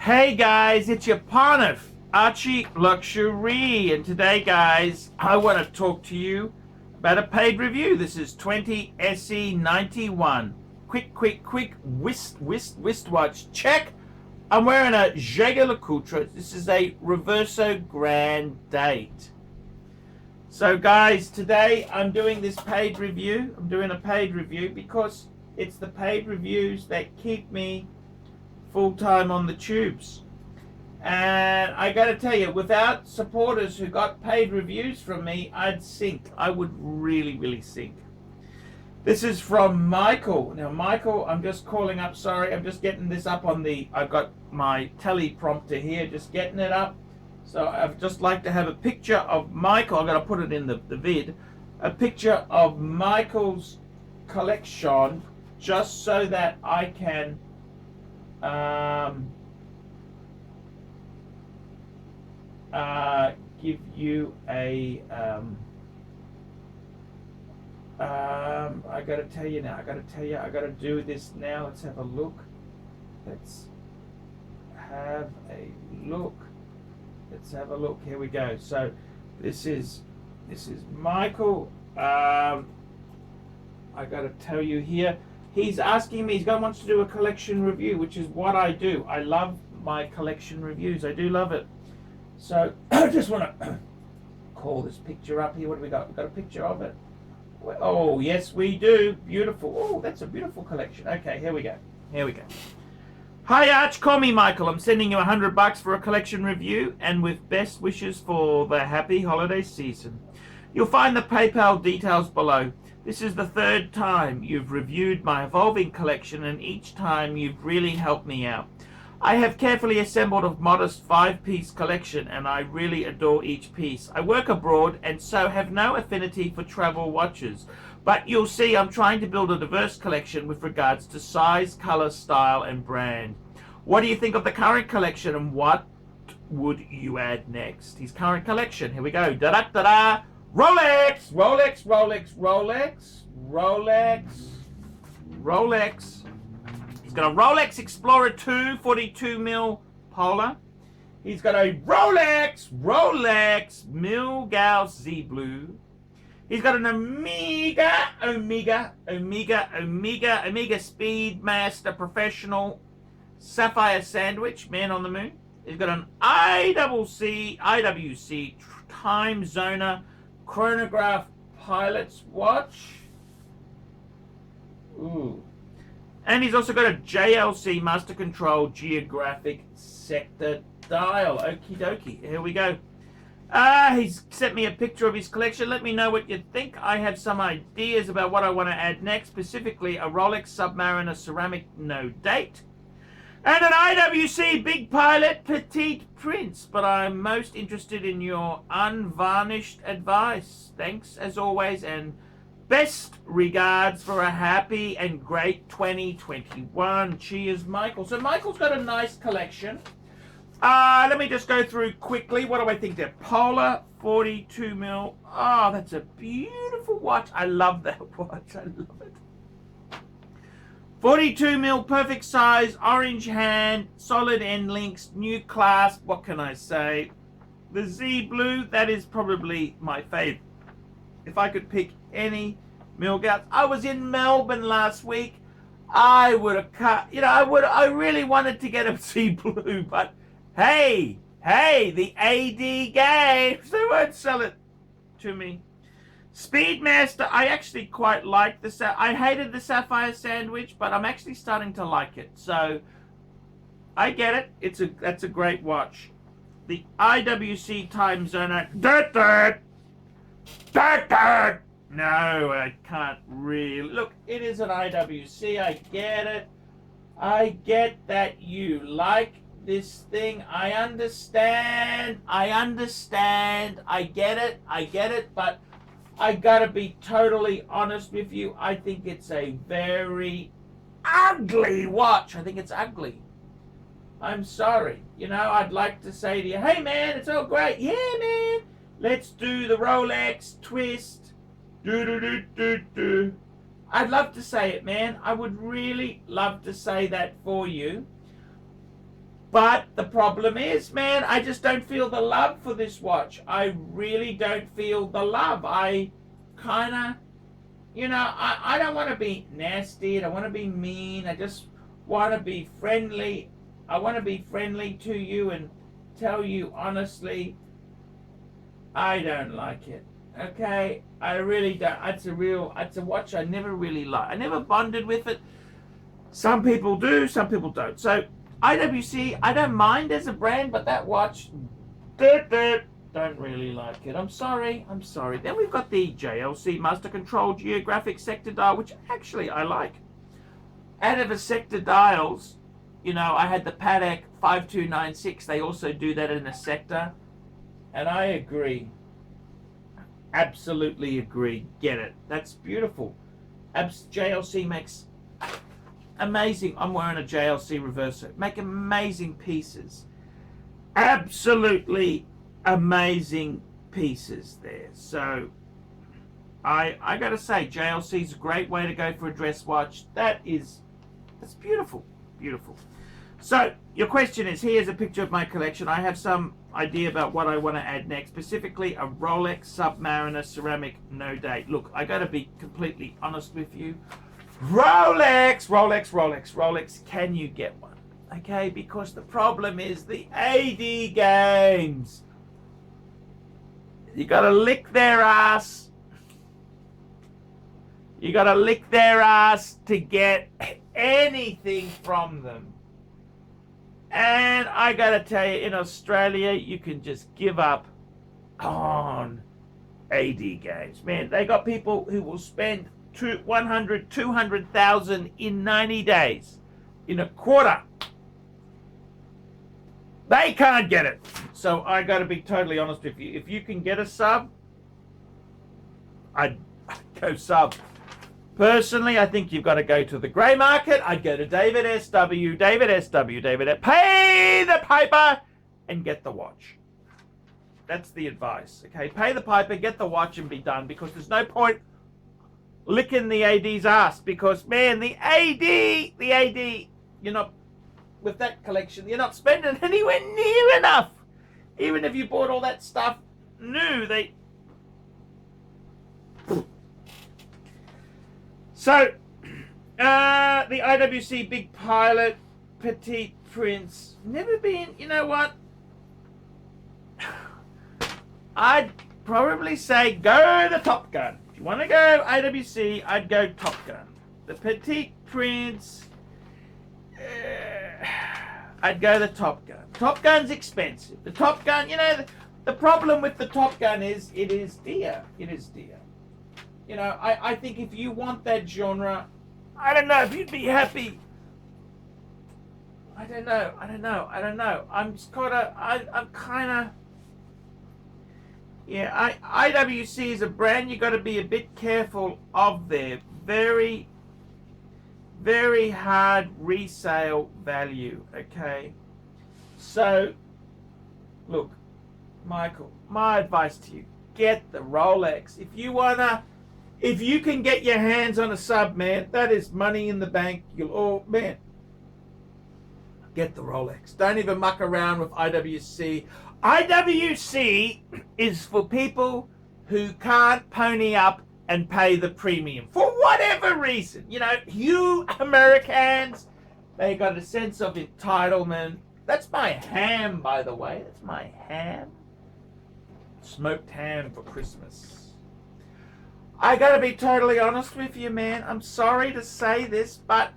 Hey guys, it's your partner, ArchieLuxury, and today guys, I want to talk to you about a paid review. This is 20 SE91. Quick wristwatch check. I'm wearing a ArchieLuxury. This is a Reverso Grand Date. So guys, today I'm doing this paid review. I'm doing a paid review because it's the paid reviews that keep me full-time on the tubes. And I gotta tell you, without supporters who got paid reviews from me, I'd sink. I would really sink. This is from Michael. Now Michael, I'm just calling up, sorry, I'm just getting this up on the, I've got my teleprompter here, just getting it up. So I'd just like to have a picture of Michael. I'm going to put it in the vid. A picture of Michael's collection, just so that I can give you a I got to tell you now. I got to do this now. Let's have a look. Let's have a look. Here we go. So this is Michael. I got to tell you here. He's asking me. Wants to do a collection review, which is what I do. I love my collection reviews. I do love it. So I just want to call this picture up here. What do we got? We've got a picture of it. Oh yes, we do. Beautiful. Oh, that's a beautiful collection. Okay, here we go. Hi Arch, call me Michael. I'm sending you $100 for a collection review and with best wishes for the happy holiday season. You'll find the PayPal details below. This is the third time you've reviewed my evolving collection and each time you've really helped me out. I have carefully assembled a modest 5-piece collection and I really adore each piece. I work abroad and so have no affinity for travel watches. But you'll see I'm trying to build a diverse collection with regards to size, color, style, and brand. What do you think of the current collection and what would you add next? His current collection. Here we go. Da-da-da-da. Rolex! Rolex. He's got a Rolex Explorer 2 42mm Polar. He's got a Rolex Milgauss Z Blue. He's got an Omega Speedmaster Professional Sapphire Sandwich, Man on the Moon. He's got an IWC Time Zoner Chronograph Pilot's Watch. Ooh. And he's also got a JLC Master Control Geographic Sector Dial. Okie dokie. Here we go. He's sent me a picture of his collection. Let me know what you think. I have some ideas about what I want to add next, specifically a Rolex Submariner ceramic no date and an IWC Big Pilot Petite Prince. But I'm most interested in your unvarnished advice. Thanks as always and best regards for a happy and great 2021. Cheers, Michael. So Michael's got a nice collection. Let me just go through quickly. What do I think there? Polar 42mm. Oh, that's a beautiful watch. I love that watch. I love it. 42mm, perfect size, orange hand, solid end links, new clasp. What can I say? The Z Blue, that is probably my favorite. If I could pick any Milgauss. I was in Melbourne last week. I would have cut, I really wanted to get a Z Blue, but Hey, the AD games, they won't sell it to me. Speedmaster, I actually quite like I hated the Sapphire Sandwich, but I'm actually starting to like it. So, I get it. That's a great watch. The IWC Time Zoner. No, I can't really. Look, it is an IWC. I get it. I get that you like this thing. I understand. I get it, but I gotta be totally honest with you. I think it's a very ugly watch. I think it's ugly. I'm sorry. I'd like to say to you, hey man, it's all great. Yeah, man. Let's do the Rolex twist. I'd love to say it, man. I would really love to say that for you. But the problem is, man, I just don't feel the love for this watch. I really don't feel the love. I kind of, I don't want to be nasty. I don't want to be mean. I just want to be friendly. I want to be friendly to you and tell you honestly, I don't like it. Okay? I really don't. It's a watch I never really liked. I never bonded with it. Some people do, some people don't. So, IWC, I don't mind as a brand, but that watch, don't really like it. I'm sorry. Then we've got the JLC Master Control Geographic Sector Dial, which actually I like. Out of the sector dials, I had the Patek 5296. They also do that in a sector. And I agree. Absolutely agree. Get it. That's beautiful. JLC makes amazing. I'm wearing a JLC reverser. Make amazing pieces. Absolutely amazing pieces there. So I gotta say, JLC is a great way to go for a dress watch. That's beautiful. Beautiful. So your question is, here's a picture of my collection. I have some idea about what I want to add next, specifically a Rolex Submariner ceramic, no date. Look, I gotta be completely honest with you. Rolex, can you get one? Okay, because the problem is the AD games. You gotta lick their ass. You gotta lick their ass to get anything from them. And I gotta tell you, in Australia, you can just give up on AD games. Man, they got people who will spend 100, 200,000 in 90 days, in a quarter. They can't get it. So I got to be totally honest with you. If you can get a sub, I'd go sub. Personally, I think you've got to go to the grey market. I'd go to David SW, pay the piper and get the watch. That's the advice. Okay, pay the piper, get the watch and be done, because there's no point licking the AD's ass, because man, the AD, you're not, with that collection, you're not spending anywhere near enough. Even if you bought all that stuff new, So, the IWC Big Pilot, Petite Prince, never been, you know what? I'd probably say go the Top Gun. If you want to go IWC, I'd go Top Gun. The Petite Prince, I'd go the Top Gun. Top Gun's expensive. The Top Gun, the problem with the Top Gun is it is dear. It is dear. I think if you want that genre, I don't know if you'd be happy. I don't know. I'm kind of. Yeah, IWC is a brand you got to be a bit careful of their very, very hard resale value, okay? So, look, Michael, my advice to you, get the Rolex. If you can get your hands on a sub, man, that is money in the bank. Man, get the Rolex. Don't even muck around with IWC. IWC is for people who can't pony up and pay the premium for whatever reason. You Americans, they got a sense of entitlement. That's my ham, by the way. That's my ham. Smoked ham for Christmas. I gotta be totally honest with you, man. I'm sorry to say this, but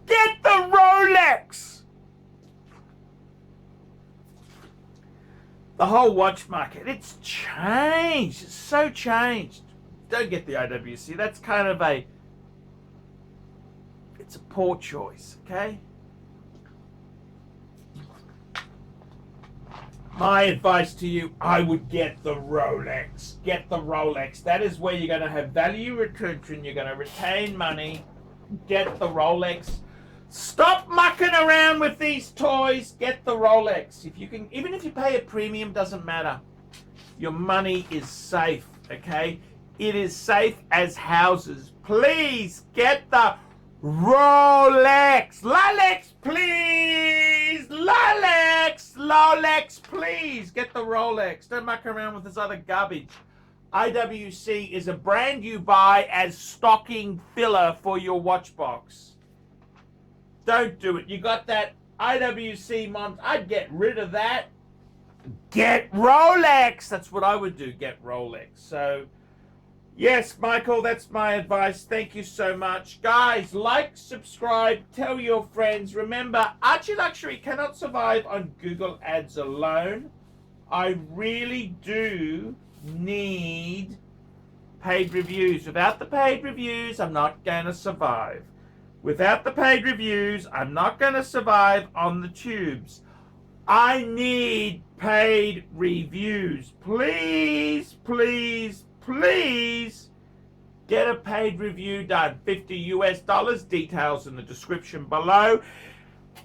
get the Rolex! The whole watch market, it's changed. It's so changed. Don't get the IWC. That's kind of it's a poor choice, okay? My advice to you, I would get the Rolex. Get the Rolex. That is where you're going to have value retention. You're going to retain money. Get the Rolex. Stop mucking around with these toys. Get the Rolex. If you can, even if you pay a premium, doesn't matter. Your money is safe, okay? It is safe as houses. Please get the Rolex. Rolex, please. Rolex, please. Get the Rolex. Don't muck around with this other garbage. IWC is a brand you buy as stocking filler for your watch box. Don't do it. You got that IWC mom. I'd get rid of that. Get Rolex. That's what I would do. Get Rolex. So, yes, Michael, that's my advice. Thank you so much. Guys, like, subscribe, tell your friends. Remember, ArchieLuxury cannot survive on Google Ads alone. I really do need paid reviews. Without the paid reviews, I'm not going to survive. Without the paid reviews, I'm not going to survive on the tubes. I need paid reviews. Please, please, please get a paid review done. $50 US, details in the description below.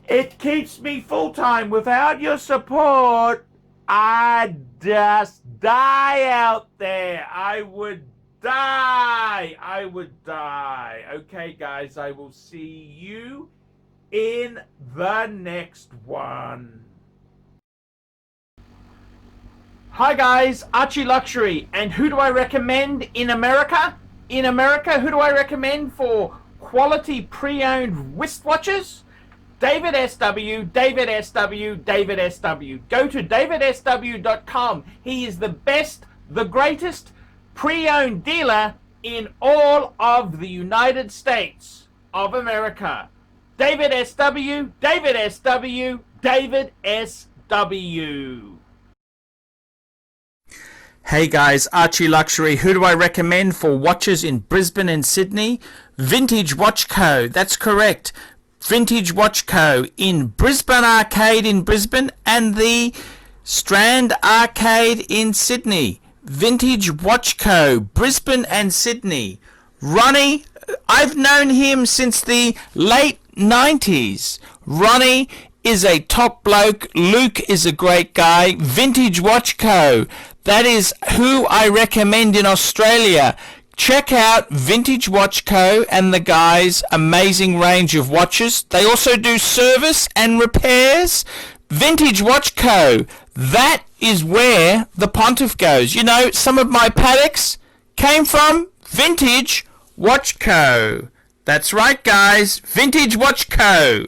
It keeps me full-time. Without your support, I'd just die out there. I would die. I would die. Okay, guys, I will see you in the next one. Hi guys, ArchieLuxury, and who do I recommend in America? In America, who do I recommend for quality pre-owned wristwatches? David SW, David SW, David SW. Go to davidsw.com. He is the best, the greatest pre-owned dealer in all of the United States of America. David SW, David SW, David SW. Hey guys, ArchieLuxury. Who do I recommend for watches in Brisbane and Sydney? Vintage Watch Co. That's correct. Vintage Watch Co. in Brisbane Arcade in Brisbane and the Strand Arcade in Sydney. Vintage Watch Co. Brisbane and Sydney. Ronnie, I've known him since the late 90s. Ronnie is a top bloke. Luke is a great guy. Vintage Watch Co. That is who I recommend in Australia. Check out Vintage Watch Co. and the guys' amazing range of watches. They also do service and repairs. Vintage Watch Co. That is where the Pontiff goes. You know, some of my Pateks came from Vintage Watch Co. That's right, guys. Vintage Watch Co.